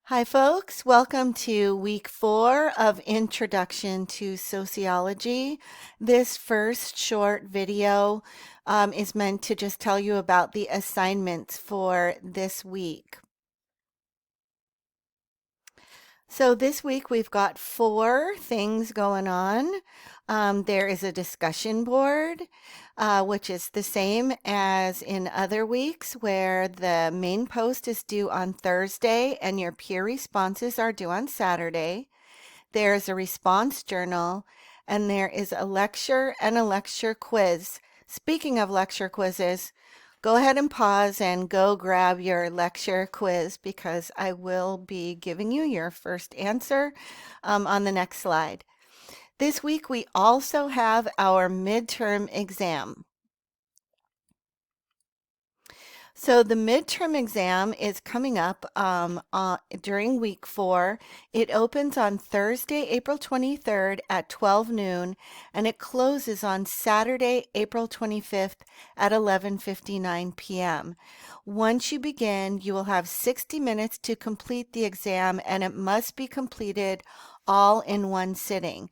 Hi, folks. Welcome to week 4 of Introduction to Sociology. This first short video is meant to just tell you about the assignments for this week. So this week we've got 4 things going on. There is a discussion board, which is the same as in other weeks where the main post is due on Thursday and your peer responses are due on Saturday. There's a response journal, and there is a lecture and a lecture quiz. Speaking of lecture quizzes, go ahead and pause and go grab your lecture quiz because I will be giving you your first answer on the next slide. This week we also have our midterm exam. So the midterm exam is coming up during week 4. It opens on Thursday, April 23rd at 12 noon, and it closes on Saturday, April 25th at 11:59 p.m. Once you begin, you will have 60 minutes to complete the exam, and it must be completed all in one sitting.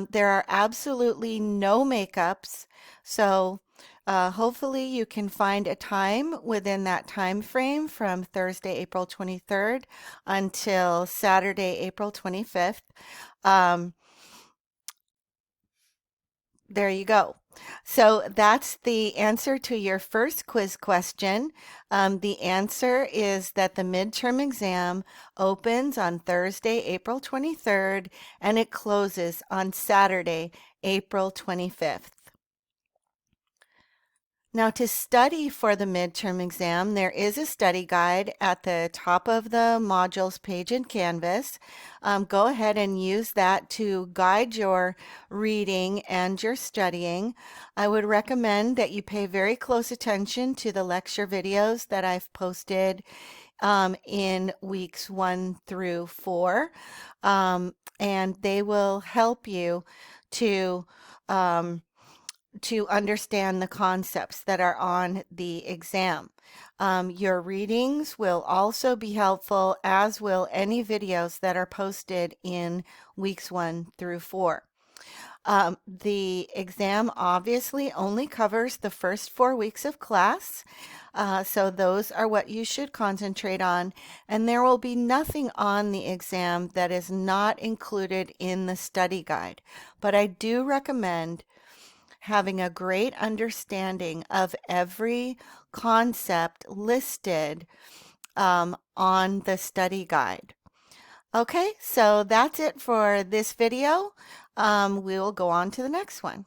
There are absolutely no makeups, so hopefully you can find a time within that time frame from Thursday, April 23rd until Saturday, April 25th. Um, there you go. So that's the answer to your first quiz question. The answer is that the midterm exam opens on Thursday, April 23rd, and it closes on Saturday, April 25th. Now, to study for the midterm exam, there is a study guide at the top of the modules page in Canvas. Go ahead and use that to guide your reading and your studying. I would recommend that you pay very close attention to the lecture videos that I've posted in weeks 1 through 4, and they will help you to um, to understand the concepts that are on the exam. Your readings will also be helpful, as will any videos that are posted in weeks 1 through 4. The exam obviously only covers the first 4 weeks of class, so those are what you should concentrate on, and there will be nothing on the exam that is not included in the study guide. But I do recommend having a great understanding of every concept listed on the study guide. Okay, so that's it for this video. We will go on to the next one.